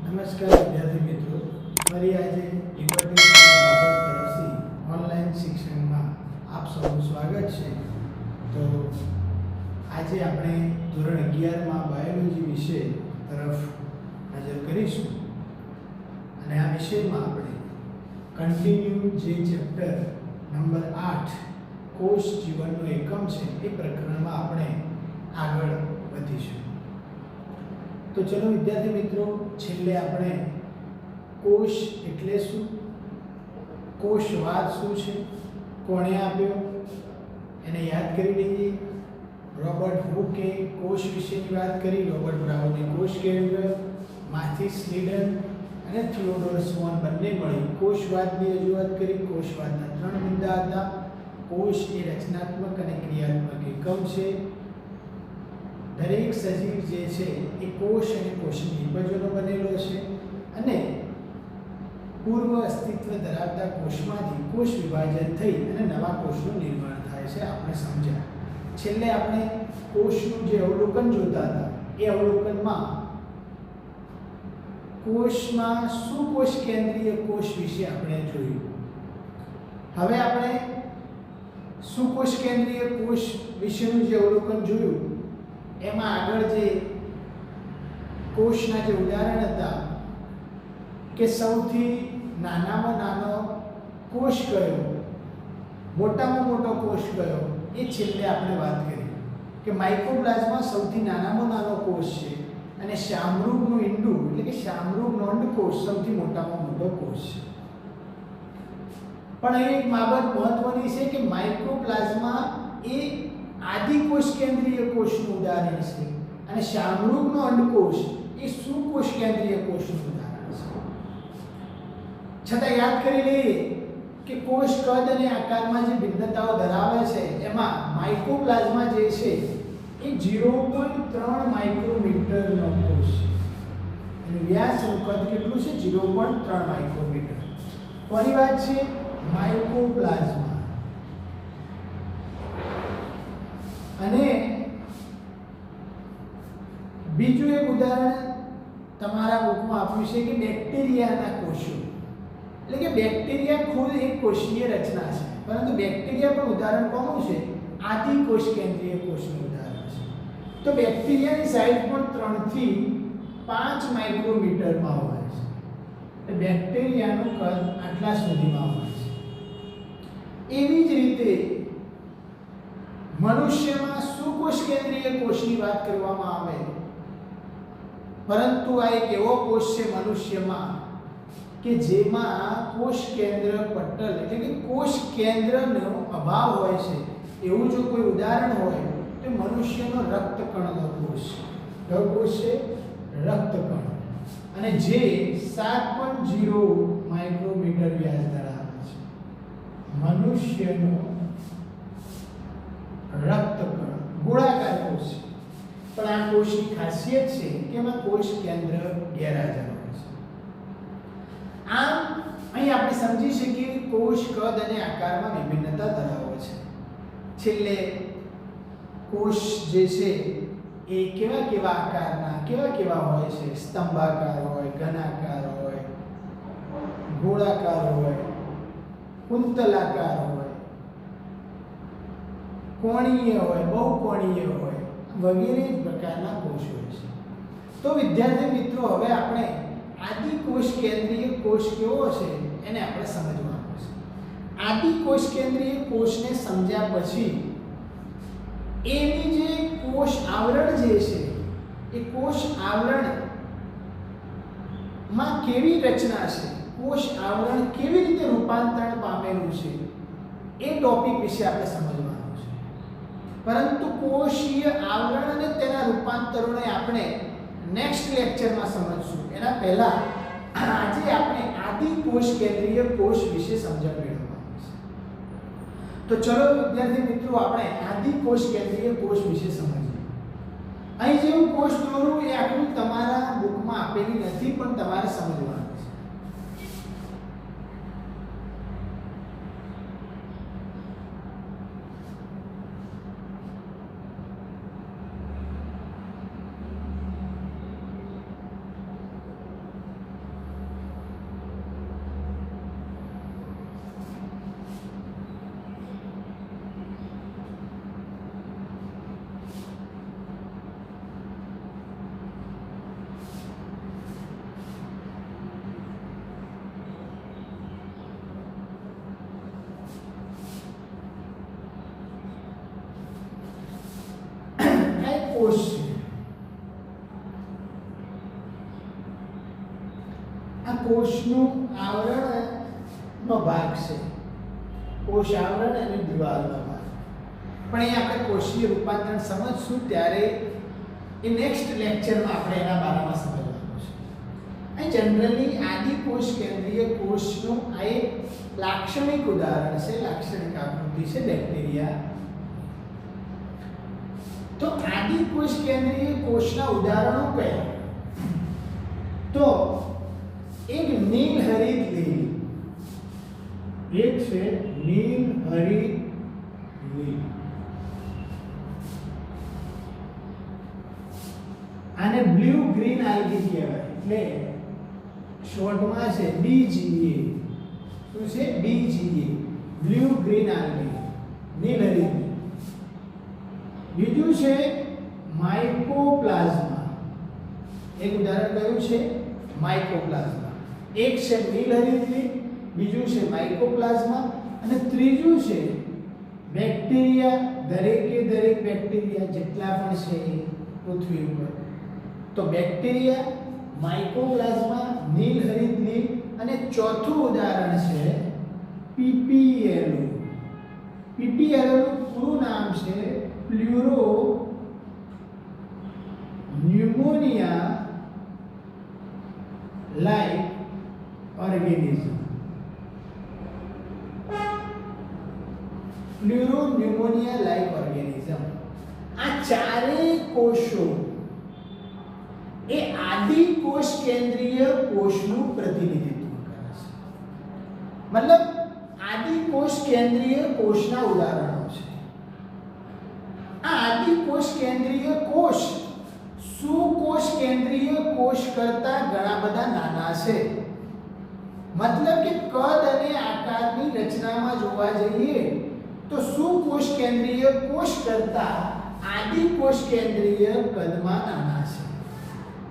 નમસ્કાર વિદ્યાર્થી મિત્રો, ફરી આજે લિબર્ટી સ્કૂલ બાબત તરફથી ઓનલાઈન શિક્ષણમાં આપ સૌનું સ્વાગત છે. તો આજે આપણે ધોરણ 11માં બાયોલોજી વિષય તરફ નજર કરીશું અને આ વિષયમાં આપણે કન્ટિન્યુ જે ચેપ્ટર નંબર 8 કોષ જીવનનો એકમ છે એ પ્રકરણમાં આપણે આગળ વધીશું. તો ચલો વિદ્યાર્થી મિત્રો, છેલ્લે આપણે કોષ એટલે શું, કોષવાદ શું છે, કોણે આપ્યો એને યાદ કરી લઈએ. રોબર્ટ હુકે કોષ વિશેની વાત કરી, રોબર્ટ બ્રાઉને કોષ કેન્દ્ર, માથિસ લીડન અને થિયોડોર સ્વોન બંને મળી કોષવાદની રજૂઆત કરી. કોષવાદના 3 મુદ્દા હતા. કોષ એ રચનાત્મક અને ક્રિયાત્મક એકમ છે. દરેક સજીવ જે છે એ કોષ અને કોષની નિપજોનો બનેલો છે અને પૂર્વ અસ્તિત્વ ધરાવતા કોષમાંથી કોષ વિભાજન થઈ અને નવા કોષનું નિર્માણ થાય છે. આપણે સમજ્યા. છેલ્લે આપણે કોષનું જે અવલોકન જોતા હતા એ અવલોકનમાં કોષમાં સુકોષ કેન્દ્રીય કોષ વિશે આપણે જોયું. હવે આપણે સુકોષ કેન્દ્રીય કોષ વિશેનું જે અવલોકન જોયું એમાં આગળ જે કોષના જે ઉદાહરણ હતા કે સૌથી નાનામાં નાનો કોષ કયો, મોટામાં મોટો કોષ કયો, એ છેલ્લે આપણે વાત કરી કે માઇક્રોપ્લાઝ્મા સૌથી નાનામાં નાનો કોષ છે અને શામરૂગનું ઈંડું એટલે કે શામરૂગનો અંડકોષ સૌથી મોટામાં મોટો કોષ છે. પણ એક બાબત મહત્વની છે કે માઇક્રોપ્લાઝ્મા એ આદિકોષ કેન્દ્રીય કોષનું ઉદાહરણ છે અને શામરૂગનો અંડકોષ એ સુકોષ કેન્દ્રીય કોષનું ઉદાહરણ છે. છતાં યાદ કરી લઈએ કે કોષ કદ અને આકારમાં જે ભિન્નતાઓ ધરાવે છે એમાં માઇક્રોપ્લાઝ્મા જે છે એ 0.3 માઇક્રોમીટરનો કોષ છે. એનું વ્યાસનું કદ કેટલું છે? 0.3 માઇક્રોમીટર. કોની વાત છે? માઇક્રોપ્લાઝ્મા. અને બીજું એક ઉદાહરણ તમારા બુકમાં આપ્યું છે કે બેક્ટેરિયાના કોષો, એટલે કે બેક્ટેરિયા ખુદ એક કોષીય રચના છે, પરંતુ બેક્ટેરિયા પણ ઉદાહરણ કોનું છે? આદિકોષ કેન્દ્રીય કોષનું ઉદાહરણ છે. તો બેક્ટેરિયાની સાઇઝ પણ 3 થી 5 માઇક્રોમીટરમાં હોય છે. એટલે બેક્ટેરિયાનું કદ આટલા સુધીમાં હોય છે. એવી જ રીતે મનુષ્યમાં સુકોષ કેન્દ્રીય કોષની વાત કરવામાં આવે, પરંતુ આ એક એવો કોષ છે મનુષ્યમાં કે જેમાં કોષ કેન્દ્ર પટલ એટલે કે કોષ કેન્દ્રનો અભાવ હોય છે. એવું જો કોઈ ઉદાહરણ હોય તો મનુષ્યનો રક્તકણનો કોષ છે. કયો કોષ છે? રક્તકણ. અને જે 7.0 માઇક્રોમીટર વ્યાસ ધરાવે છે. મનુષ્યનો રક્તકણ ગોળાકાર કોષ છે, પણ આ કોષની ખાસિયત છે કે એમાં કોષ કેન્દ્ર ગેરહાજર હોય છે. આમ અહીં આપણે સમજી શકીએ કે કોષ કદ અને આકારમાં વિભિન્નતા ધરાવે છે. છેલ્લે કોષ જે છે એ કેવા કેવા આકારના કેવા હોય છે? સ્તંભાકાર હોય, ઘનાકાર હોય, ગોળાકાર હોય, કુંતલાકાર હોય, કોણીય હોય, બહુકોણીય હોય, વગેરે પ્રકારના કોષ હોય છે. તો વિદ્યાર્થી મિત્રો, હવે આપણે આદિકોષ કેન્દ્રીય કોષ કેવો છે એને આપણે સમજવાનું છે. આદિકોષ કેન્દ્રીય કોષને સમજ્યા પછી એની જે કોષ આવરણ જે છે એ કોષ આવરણમાં કેવી રચના છે, કોષ આવરણ કેવી રીતે રૂપાંતરણ પામેલું છે એ ટોપિક વિશે આપણે સમજવાનું છે. પરંતુ કોષીય આવરણ અને તેના રૂપાંતરોને આપણે નેક્સ્ટ લેક્ચરમાં સમજશું. એના પહેલા આજે આપણે આદિકોષ કેન્દ્રીય કોષ વિશે સમજણ મેળવવાનું છે. તો ચલો વિદ્યાર્થી મિત્રો, આપણે આદિકોષ કેન્દ્રીય કોષ વિશે સમજીએ. અહીં જે હું કોષ દોરું એ આખું તમારા બુકમાં આપેલી નથી, પણ તમારે સમજવાનું છે. કોષ છે. આ કોષનું આવરણનો ભાગ છે. કોષ આવરણ અને દિવાલનો ભાગ. પણ અહીં આપણે કોષીય રૂપાંતરણ સમજશું ત્યારે એ નેક્સ્ટ લેક્ચરમાં આપણે એના બારામાં સમજવાનું છે. અહીં જનરલી આદિકોષ કેન્દ્રીય કોષનું આ એક લાક્ષણિક ઉદાહરણ છે, લાક્ષણિક આકૃતિ છે બેક્ટેરિયા. તો આદિકોષ કેન્દ્રીય કોષના ઉદાહરણો કયા? તો એક નીલહરિત લીલ, એક છે નીલહરિત લીલ, આને બ્લુ ગ્રીન આલ્ગી કહેવાય, એટલે શોર્ટમાં છે BGA. શું છે? BGA, બ્લુ ગ્રીન આલ્ગી, નીલહરિત. બીજું છે માઇકોપ્લાઝ્મા. એક ઉદાહરણ કયું છે? માઇકોપ્લાઝ્મા. એક છે નીલહરિત લીલ, બીજું છે માઇકોપ્લાઝ્મા, અને ત્રીજું છે બેક્ટેરિયા. દરેકે દરેક બેક્ટેરિયા જેટલા પણ છે પૃથ્વી ઉપર, તો બેક્ટેરિયા, માઇકોપ્લાઝ્મા, નીલહરિત લીલ, અને ચોથું ઉદાહરણ છે પીપીએલઓ. પીપીએલઓ નું પૂરું નામ છે pleuro pneumonia like organism. Pleuro pneumonia like organism. આ ચારેય કોષો એ આદિકોષ કેન્દ્રીય કોષનું પ્રતિનિધિત્વ કરે છે. મતલબ આદિકોષ કેન્દ્રીય કોષના ઉદાહરણો છે. આ આદિકોષ કેન્દ્રીય કોષ સુકોષ કેન્દ્રીય કોષ કરતા ઘણા બધા નાના છે. મતલબ કે કદ અને આકારની રચનામાં જોવા જઈએ તો સુકોષ કેન્દ્રીય કોષ કરતા આદિકોષ કેન્દ્રીય કદમાં નાના છે.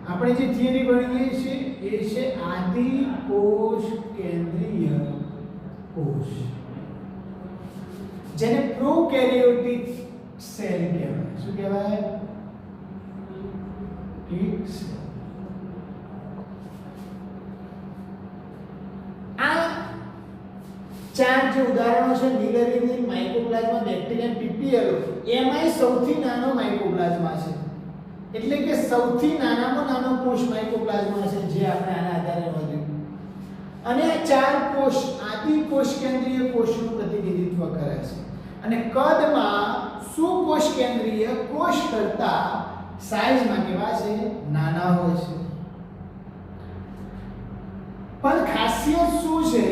આપણે જે થિયરી ભણીએ છીએ એ છે આદિકોષ કેન્દ્રીય કોષ, જેને પ્રોકેરિયોટિક સેલ કહેવાય. શું કહેવાય? આ ચાર જે ઉદાહરણો છે નીલહરિત લીલ, માઇકોપ્લાઝ્મા, બેક્ટેરિયા, પીપીએલઓ, એમાંય સૌથી નાનો માઇકોપ્લાઝ્મા છે. એટલે કે સૌથી નાનામાં નાનો કોષ માઇકોપ્લાઝ્મા છે, જે આપણે આના આધારે નોંધ્યું. અને આ ચાર કોષ આદિકોષ કેન્દ્રીય કોષનું પ્રતિનિધિત્વ કરે છે, અને કદમાં સુકોષ કેન્દ્રીય કોષ કરતા સાઈઝમાં કેવા છે? નાના હોય છે. પણ ખાસિયત શું છે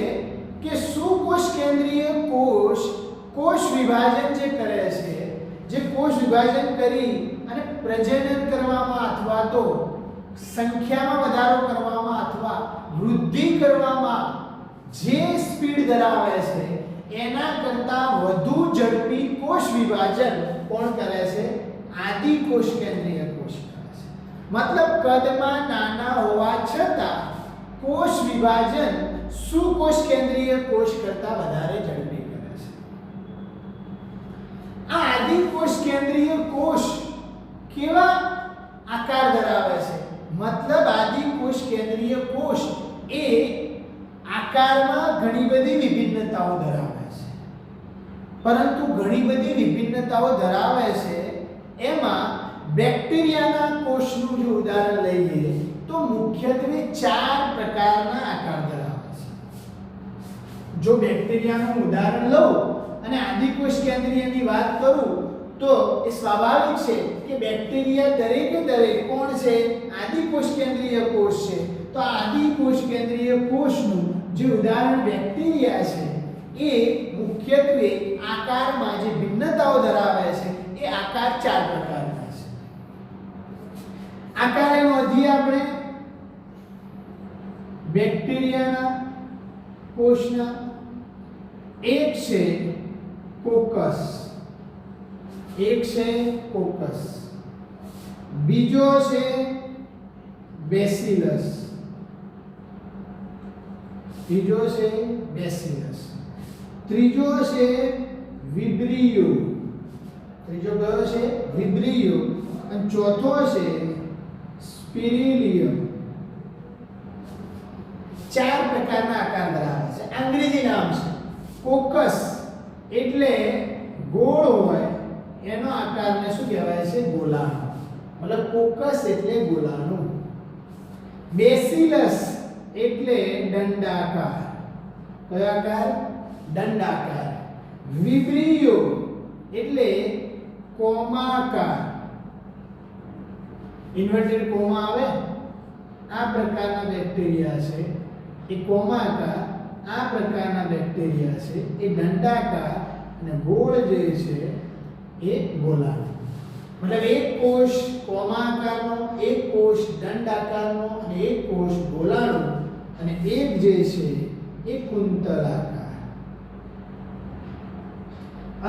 કે સુકોષ કેન્દ્રીય કોષ કોષ વિભાજન જે કરે છે, જે કોષ વિભાજન કરી અને પ્રજનન કરવામાં અથવા તો સંખ્યામાં વધારો કરવામાં અથવા વૃદ્ધિ કરવામાં જે સ્પીડ ધરાવે છે એના કરતાં વધુ ઝડપી કોષ વિભાજન કોણ કરે છે? આદિકોષ કેન્દ્રીય કોષ કરે છે. મતલબ કદમાં નાના હોવા છતાં કોષ વિભાજન સુકોષ કેન્દ્રીય કોષ કરતાં વધારે ઝડપી કરે છે. આ આદિકોષ કેન્દ્રીય કોષ કેવા આકાર ધરાવે છે? મતલબ આદિકોષ કેન્દ્રીય કોષ એ આકારમાં ઘણી બધી વિભિન્નતાઓ ધરાવે છે. પરંતુ ઘણી બધી વિભિન્નતાઓ ધરાવે છે એમાં બેક્ટેરિયાના કોષનું જો ઉદાહરણ લઈએ તો મુખ્યત્વે 4 પ્રકારના આકાર ધરાવે છે. જો બેક્ટેરિયાનું ઉદાહરણ લઉં અને આદિકોષ કેન્દ્રીયની વાત કરું તો એ સ્વાભાવિક છે કે બેક્ટેરિયા દરેકે દરેક કોણ છે? આદિકોષ કેન્દ્રીય કોષ છે. તો આ આદિકોષ કેન્દ્રીય કોષનું જે ઉદાહરણ બેક્ટેરિયા છે એ મુખ્યત્વે આકારમાં જે ભિન્નતાઓ ધરાવે છે એ આકાર 4 પ્રકારના છે. આકારે નોંધીએ આપણે બેક્ટેરિયાના કોષના. એક છે કોકસ, બીજો છે બેસિલસ, ત્રીજો છે વિબ્રિયો, અને ચોથો છે સ્પિરિલિયમ. 4 પ્રકારના આકાર ધરાવે છે. અંગ્રેજી નામ છે. કોકસ એટલે ગોળ હોય એનો આકારને શું કહેવાય છે? ગોલાનો. મતલબ કોકસ એટલે ગોલાનું. બેસિલસ એટલે દંડાકાર. કયો આકાર? દંડાકાર. વિબ્રિયો એટલે કોમાકાર. ઇન્વર્ટેડ કોમા આવે આ પ્રકારના બેક્ટેરિયા છે એ કોમાકાર. આ પ્રકારના બેક્ટેરિયા છે એ દંડાકાર અને ગોળ જે છે એ ગોલાનો. મતલબ એક કોષ કોમાકારનો, એક કોષ દંડાકારનો અને એક કોષ ગોલાનો અને એક જે છે એ કુંતલાકાર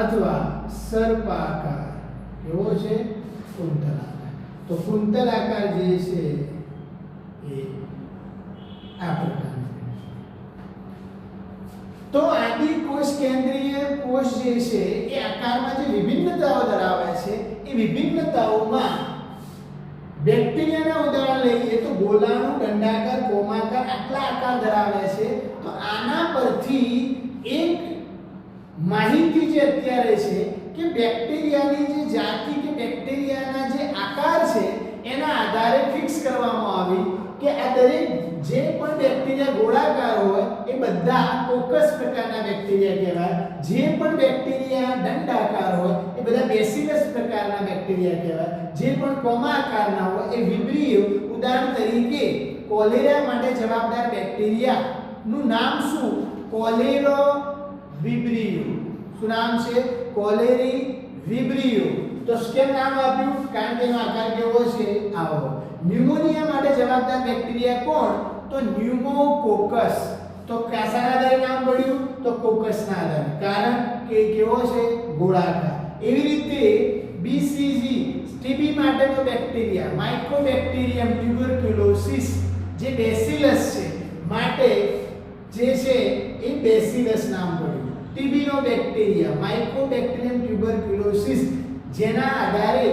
અથવા સર્પાકાર. કેવો છે? કુંતલાકાર. તો કુંતલાકાર જે છે એ આ પ્રકારનો. તો આદિ કોષ કેન્દ્રીય કોષ જે છે એ આકારમાં જે વિભિન્નતાઓ ધરાવે છે એ વિભિન્નતાઓમાં બેક્ટેરિયાના ઉદાહરણ લઈએ તો ગોલાનું, દંડાકાર, કોમાકાર આટલા આકાર ધરાવે છે. તો આના પરથી એક માહિતી જે અત્યારે છે કે બેક્ટેરિયાની જે જાતિ કે બેક્ટેરિયાના જે આકાર છે એના આધારે ફિક્સ કરવામાં આવી કે આ દરેક જે પણ બેક્ટેરિયા ગોળાકાર હોય એ બધા કોકસ પ્રકારના બેક્ટેરિયા કહેવાય. જે પણ બેક્ટેરિયા દંડાકાર હોય એ બધા બેસિલસ પ્રકારના બેક્ટેરિયા કહેવાય. જે પણ કોમાકારના હોય એ વિબ્રિયો. ઉદાહરણ તરીકે કોલેરા માટે જવાબદાર બેક્ટેરિયા નું નામ શું? કોલેરો વિબ્રિયો. શું નામ છે? કોલેરી વિબ્રિયો. તો કેમ નામ આપ્યું? કારણ કે એનો આકાર કેવો છે? આવો. ન્યુમોનિયા માટે જવાબદાર બેક્ટેરિયા કોણ? તો ન્યુમોકોકસ. તો કશાના આધારે નામ પડ્યું? તો કોકસના આધારે. કારણ કે કેવો છે? ગોળાકાર. એવી રીતે બીસીજી ટીબી માટેનો બેક્ટેરિયા માઇકોબેક્ટેરિયમ ટ્યુબરક્યુલોસિસ જે બેસિલસ છે માટે જે છે એ બેસિલસ નામ પડ્યું. ટીબી નો બેક્ટેરિયા માઇકોબેક્ટેરિયમ ટ્યુબરક્યુલોસિસ જેના આધારે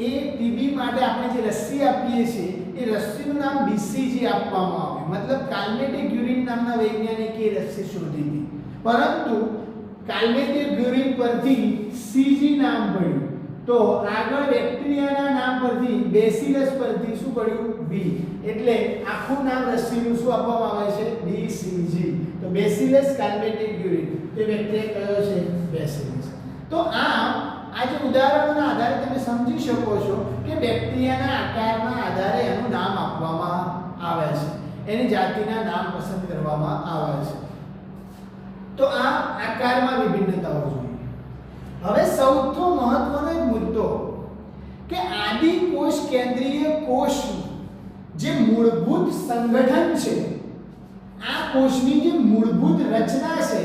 એ ટીબી માટે આપણે જે રસી આપીએ છીએ એ રસીનું નામ બીસીજી આપવામાં આવ્યું. મતલબ કાલ્મેટિક ગ્યુરિન નામના વૈજ્ઞાનિકે એ રસી શોધી હતી. પરંતુ કાલ્મેટિક ગ્યુરિન પરથી સીજી નામ પડ્યું. તો આગળ બેક્ટેરિયાના નામ પરથી બેસિલસ પરથી શું પડ્યું? બી. એટલે આખું નામ રસીનું શું આપવામાં આવે છે? બીસીજી. તો બેસિલસ કાલ્મેટિક ગ્યુરિન તે બેક્ટેરિયા કયો છે? બેસિલસ. તો આ જે ઉદાહરણોના આધારે તમે સમજી શકો છો કે બેક્ટેરિયાના આકારના આધારે એનું નામ આપવામાં આવે છે. એની જાતિના નામ પસંદ કરવામાં આવે છે. તો આ આકારમાં વિભિન્નતાઓ જોઈએ. હવે સૌથી મહત્વનો એક મુદ્દો કે આદિ કોષ કેન્દ્રીય કોષનું જે મૂળભૂત સંગઠન છે, આ કોષની જે મૂળભૂત રચના છે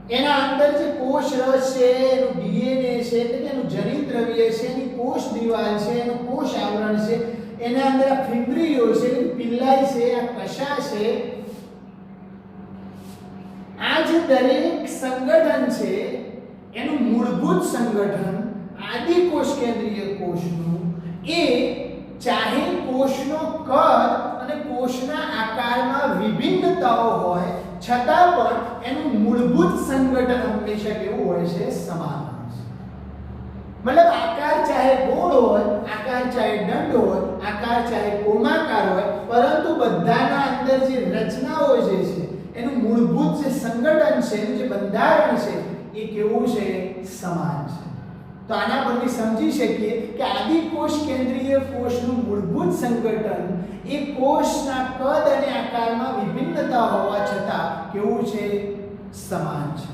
એના અંદર જે કોષ રસ છે, એનું ડીએનએ છે, એટલે કે એનું જનિત દ્રવ્ય છે, એની કોષ દિવાલ છે, એનું કોષ આવરણ છે, એના અંદર આ ફિબ્રિયો છે, પિલ્લાઈ છે, આ કશા છે, આ જે દરેક સંગઠન છે એનું મૂળભૂત સંગઠન આદિ કોષ કેન્દ્રીય કોષનું એ ચાહે કોષનો કદ અને કોષના આકારમાં વિભિન્નતાઓ હોય છતાં પણ એનું મૂળભૂત સંગઠન હંમેશા કેવું હોય છે? સમાન હોય છે. મતલબ આકાર ચાહે ગોળ હોય, આકાર ચાહે દંડ હોય, આકાર ચાહે કોમાકાર હોય, પરંતુ બધાના અંદર જે રચનાઓ જે છે એનું મૂળભૂત જે સંગઠન છે, એનું જે બંધારણ છે એ કેવું છે? સમાન છે. તો આના પરથી સમજી શકીએ કે આદિ કોષ કેન્દ્રીય કોષનું મૂળભૂત સંગઠન એ કોષના કદ અને આકારમાં વિભિન્નતા હોવા છતાં કેવું છે? સમાન છે.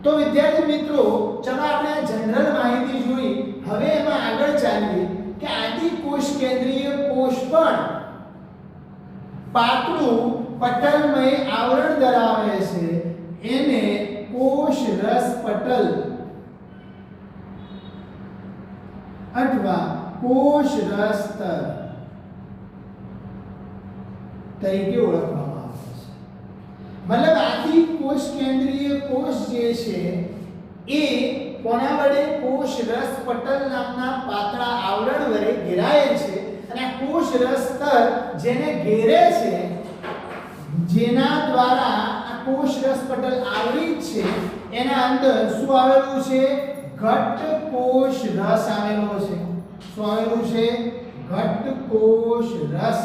તો વિદ્યાર્થી મિત્રો, ચલો આપણે આ જનરલ માહિતી જોઈ. હવે એમાં આગળ ચાલીએ કે આદિ કોષ કેન્દ્રીય કોષ પણ પાતળું પટલમય આવરણ ધરાવે છે. એને કોષ રસ પટલ અથવા કોષ રસ સ્તર તરીકે ઓળખવામાં આવે છે. મતલબ આદિ કોષ કેન્દ્રીય કોષ જે છે એ કોના વડે કોષ રસ પટલ નામના પાતળા આવરણ વડે ઘેરાયેલ છે અને આ કોષ રસ સ્તર જેને ઘેરે છે જેના દ્વારા આ કોષ રસ પટલ આવરિત છે એના અંદર શું આવેલું છે ઘટ્ટ કોષ રસ આવેલો છે શું આવેલું છે ઘટ્ટ કોષ રસ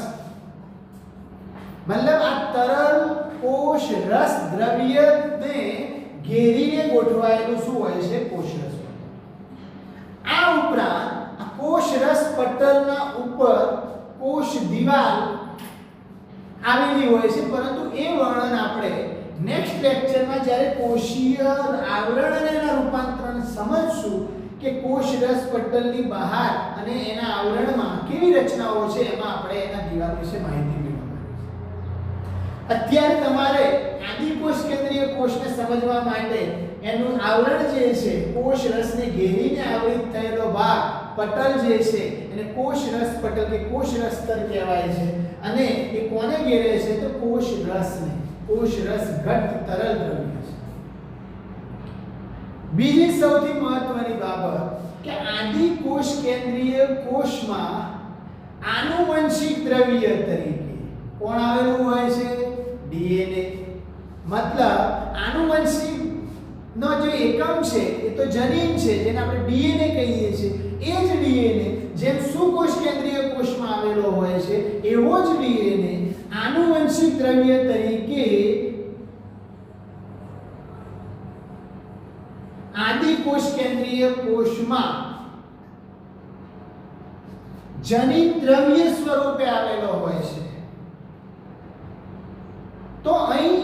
मतलब આ તરલ કોષ રસ દ્રવ્યને ઘેરીને ગોઠવાયેલું શું હોય છે કોષ રસ પટલ આ ઉપરાંત આ કોષ રસ પટલના ઉપર કોષ દિવાલ આવેલી હોય છે પરંતુ એ વર્ણન આપણે નેક્સ્ટ લેક્ચરમાં જ્યારે કોષીય આવરણ અને એના રૂપાંતરણ સમજશું કે કોષ રસ પટલની બહાર અને એના આવરણમાં કેવી રચનાઓ છે એમાં આપણે એના દિવાલ વિશે માહિતી મેળવવાની છે અત્યારે તમારે આદિકોષ કેન્દ્રીય કોષને સમજવા માટે એનું આવરણ જે છે કોષ રસને ઘેરીને આવરિત થયેલો ભાગ પટલ જે છે એને કોષ રસ પટલ કે કોષ રસ સ્તર કહેવાય છે અને એ કોને ઘેરે છે તો કોષ રસને કોષ રસ ઘટ્ટ તરલ દ્રવ્ય છે બીજી સૌથી મહત્વની બાબત કે આદિકોષ કેન્દ્રીય કોષમાં આનુવંશિક દ્રવ્ય તરીકે કોણ આવેલું હોય છે ડીએનએ મતલબ આનુવંશિક નો જે એકમ છે એ તો જનીન છે જેને આપણે ડીએનએ કહીએ છીએ એ જ ડીએનએ જેમ સુકોષ કેન્દ્રીય કોષમાં આવેલો હોય છે એવો જ ડીએનએ આનુવંશિક દ્રવ્ય તરીકે આદિકોષ કેન્દ્રીય કોષમાં જનીન દ્રવ્ય સ્વરૂપે આવેલો હોય છે તો અહીં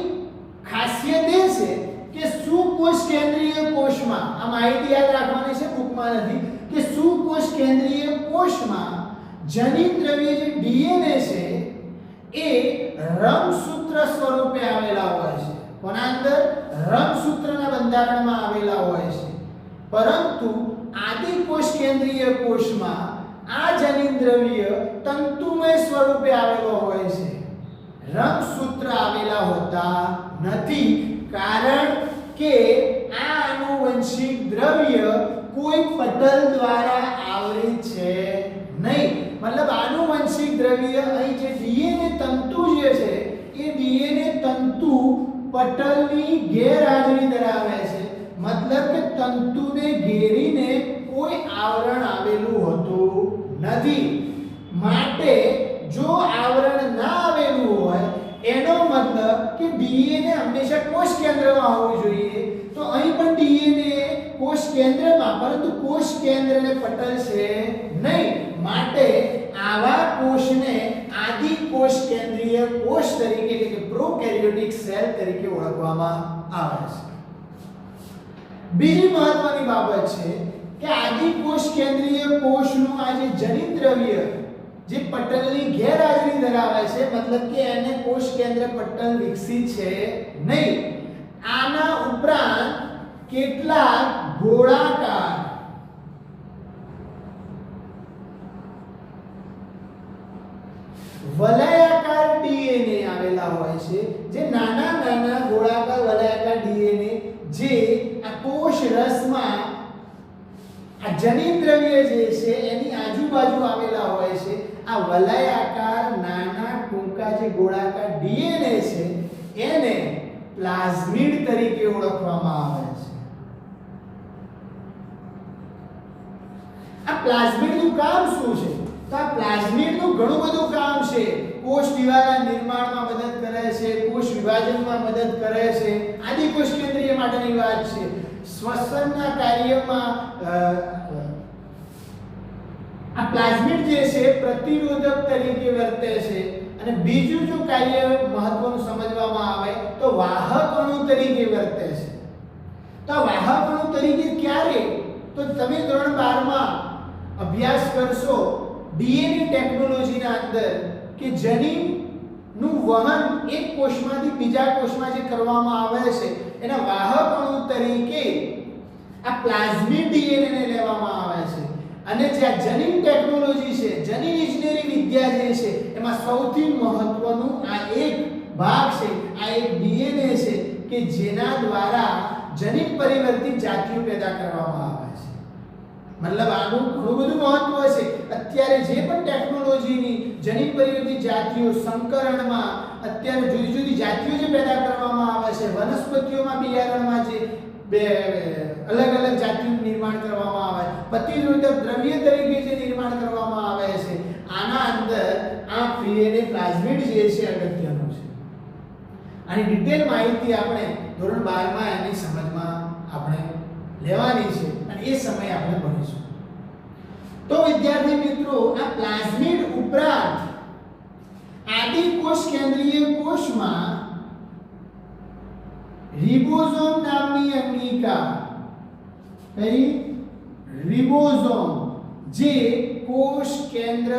ખાસિયત એ છે કે સુકોષ કેન્દ્રીય કોષમાં આ માહિતી યાદ રાખવાની છે બુકમાં નથી કે સુકોષ કેન્દ્રીય કોષમાં જનીન દ્રવ્ય જે ડીએનએ છે એ રંગસૂત્ર સ્વરૂપે આવેલા હોય છે કોના અંદર રંગસૂત્રના બંધારણમાં આવેલા હોય છે પરંતુ આદિકોષ કેન્દ્રીય કોષમાં આ જનીન દ્રવ્ય તંતુમય સ્વરૂપે આવેલો હોય છે રંગસૂત્ર આવેલા હોતા નથી કારણ કે આ આનુવંશિક દ્રવ્ય કોઈ પટલ દ્વારા આવરિત છે નહીં મતલબ આનુવંશિક દ્રવ્ય અહીં જે ડીએનએ તંતુ જે છે એ ડીએનએ તંતુ પટલની ગેરહાજરી ધરાવે છે મતલબ કે તંતુને ઘેરીને કોઈ આવરણ આવેલું હોતું નથી માટે જો આવરણ ના આવેલું હોય એનો મતલબ કે ડીએનએ હંમેશા કોષ કેન્દ્રમાં હોવું જોઈએ તો અહીં પણ ડીએનએ કોષ કેન્દ્રમાં પરંતુ કોષ કેન્દ્રને પટલ છે નહીં માટે આવા કોષને આદિકોષ કેન્દ્રીય કોષ તરીકે એટલે કે પ્રોકેરિયોટિક સેલ તરીકે ઓળખવામાં આવે છે બીજી મહત્વની બાબત છે કે આદિકોષ કેન્દ્રીય કોષનું આ જે જનીન દ્રવ્ય જે પટલની ગેરહાજરી ધરાવે છે મતલબ કે એને કોષ કેન્દ્ર પટલ વિકસિત છે નહીં આના ઉપરાંત કેટલાક ગોળાકાર વલયાકાર ડીએનએ આવેલા હોય છે જે નાના નાના ગોળાકાર વલયાકાર ડીએનએ જે આ કોષ રસમાં આ જનીન દ્રવ્ય જે છે એની આજુબાજુ આવેલા હોય છે આ વલયાકાર નાના ટૂંકા જે ગોળાકાર ડીએનએ છે એને પ્લાઝમિડ તરીકે ઓળખવામાં આવે છે આ પ્લાઝમિડનું કામ શું છે તો આ પ્લાઝમિડનું ઘણું બધું કામ છે કોષ દિવાલના નિર્માણમાં મદદ કરે છે કોષ વિભાજનમાં મદદ કરે છે આદિકોષ કેન્દ્રીય માટેની વાત છે શ્વસનના કાર્યમાં આ પ્લાઝમિડ જે છે પ્રતિરોધક તરીકે વર્તે છે અને બીજું જો કાર્ય મહત્વનું સમજવામાં આવે તો વાહક અણુ તરીકે વર્તે છે તો વાહક અણુ તરીકે ક્યારે તો તમે ધોરણ 12 માં અભ્યાસ કરશો ડીએનએ ટેકનોલોજીના અંદર કે જનીન નું વહન એક કોષમાંથી બીજા કોષમાં જે કરવામાં આવે છે એના વાહક અણુ તરીકે આ પ્લાઝમિડ ડીએનએ ને લેવામાં આવે છે અને જે આ જનીન ટેકનોલોજી છે જનીન ઇજનેરી વિદ્યા જે છે એમાં સૌથી મહત્વનું આ એક ભાગ છે આ એક ડીએનએ છે કે જેના દ્વારા જનીન પરિવર્તિત જાતિઓ પેદા કરવામાં આવે છે. મતલબ આનું ઘણું બધું મહત્વ છે. અત્યારે જે પણ ટેકનોલોજીની જનીન પરિવર્તિત જાતિઓ સંકરણમાં અત્યારે જુદી જુદી જાતિઓ જે પેદા કરવામાં આવે છે, વનસ્પતિઓમાં બિયારણમાં જે અલગ અલગ જાતિઓનું નિર્માણ કરવામાં આવે, પ્રતિરોધક દ્રવ્ય તરીકે જે નિર્માણ કરવામાં આવે છે, આના અંદર આ DNA પ્લાઝમિડ જે છે અગત્યનું છે. આની ડિટેલ માહિતી આપણે ધોરણ 12 માં એની સમજમાં આપણે લેવાની છે અને એ સમય આપણે ભણીશું. તો વિદ્યાર્થી મિત્રો, આ પ્લાઝમિડ ઉપરાંત આદિકોષ કેન્દ્રીય કોષમાં રિબોઝોમ નામની અંગિકા, કઈ રિબોઝોમ, જે કોષ કેન્દ્ર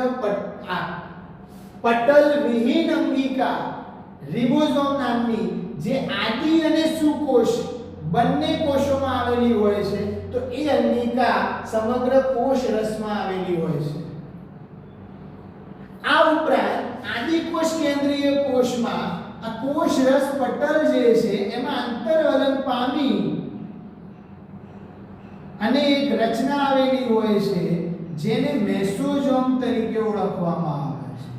પટલ વિહીન અંગિકા, રિબોઝોમ નામની જે આદિ અને સુકોષ બંને કોષોમાં આવેલી હોય છે, તો એ અંગિકા સમગ્ર કોષ રસમાં આવેલી હોય છે. આ ઉપરાંત આદિકોષ કેન્દ્રીય કોષમાં આ કોષ રસ પટલ જે છે એમાં અંતર્વલન પામી અને એક રચના આવેલી હોય છે જેને મેસોઝોમ તરીકે ઓળખવામાં આવે છે.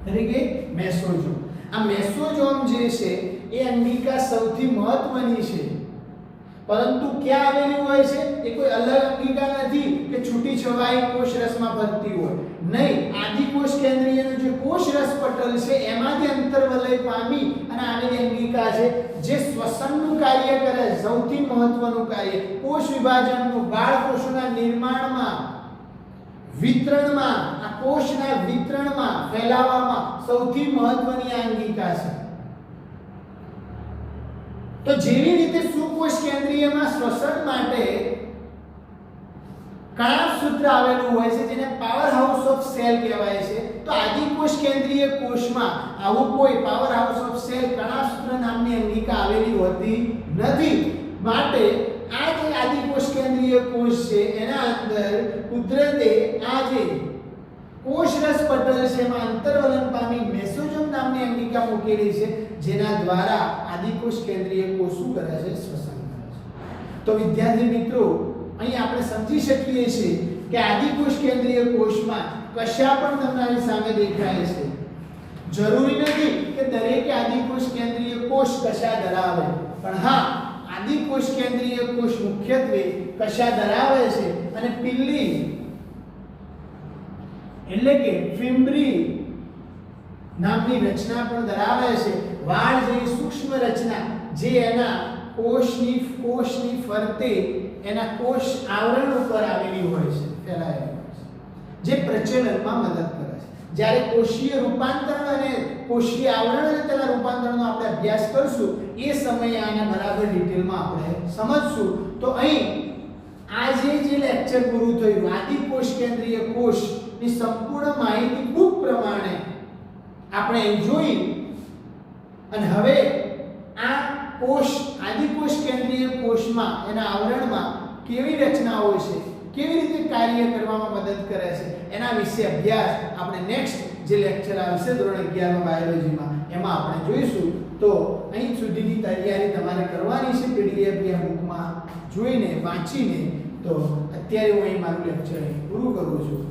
તરીકે મેસોઝોમ. આ મેસોઝોમ જે છે એ અંગિકા સૌથી મહત્વની છે, પરંતુ ક્યાં આવેલી હોય છે? એ કોઈ અલગ અંગિકા નથી કે છૂટી છવાઈ કોષ રસમાં ફરતી હોય. નહીં, આદિકોષ કેન્દ્રીયનો જે કોષ રસ પટલ છે એમાંથી અંતર્વલય પામી અને આવેલી અંગિકા છે જે શ્વસનનું કાર્ય કરે છે. સૌથી મહત્વનું કાર્ય કોષ વિભાજનનું, બાળકોષોના નિર્માણમાં, વિતરણમાં, આ કોષના વિતરણમાં, ફેલાવવામાં સૌથી મહત્વની આ અંગિકા છે. તો જેવી રીતે સુકોષ કેન્દ્રીયમાં શ્વસન માટે કણાભસૂત્ર આવેલું હોય છે જેને પાવર હાઉસ ઓફ સેલ કહેવાય છે, તો આદિકોષ કેન્દ્રીય કોષમાં આવું કોઈ પાવર હાઉસ ઓફ સેલ કણાભસૂત્ર નામની અંગિકા આવેલી હોતી નથી. માટે આ જે આદિકોષ કેન્દ્રીય કોષ છે એના અંદર કુદરતે આ જે કોષ રસ પટલ છે એમાં અંતર્વલન પામી મેસોઝોમ નામની અંગિકા મૂકેલી છે, જેના દ્વારા આદિકોષ કેન્દ્રીય કોષ શું કરે છે? શ્વસન કરે છે. તો વિદ્યાર્થી મિત્રો, અહીં આપણે સમજી શકીએ છીએ કે આદિકોષ કેન્દ્રીય કોષમાં કશા પણ તમારી સામે દેખાય છે. જરૂરી નથી કે દરેક આદિકોષ કેન્દ્રીય કોષ કશા ધરાવે, પણ હા, આદિકોષ કેન્દ્રીય કોષ મુખ્યત્વે કશા ધરાવે છે અને પિલ્લી એટલે કે ફિમ્બ્રી નામની રચના પણ ધરાવે છે. વાળ જેવી સૂક્ષ્મ રચના જે એના કોષની ફરતે એના કોષ આવરણ ઉપર આવેલી હોય છે, ફેલાયેલી હોય છે, જે પ્રચલનમાં મદદ કરે છે. જ્યારે કોષીય રૂપાંતરણ અને કોષીય આવરણ અને તેના રૂપાંતરણનો આપણે અભ્યાસ કરશું એ સમયે આના બરાબર ડિટેલમાં આપણે સમજશું. તો અહીં આજે જે લેક્ચર પૂરું થયું, આદિકોષ કેન્દ્રીય કોષની સંપૂર્ણ માહિતી બુક પ્રમાણે આપણે જોઈ અને હવે આ કોષ આદિકોષ કેન્દ્રીય કોષમાં એના આવરણમાં કેવી રચનાઓ છે, કેવી રીતે કાર્ય કરવામાં મદદ કરે છે, એના વિશે અભ્યાસ આપણે નેક્સ્ટ જે લેક્ચર આવશે ધોરણ 11 બાયોલોજીમાં એમાં આપણે જોઈશું. તો અહીં સુધીની તૈયારી તમારે કરવાની છે પીડીએફ યા બુકમાં જોઈને વાંચીને. તો અત્યારે હું અહીં મારું લેક્ચર પૂરું કરું છું.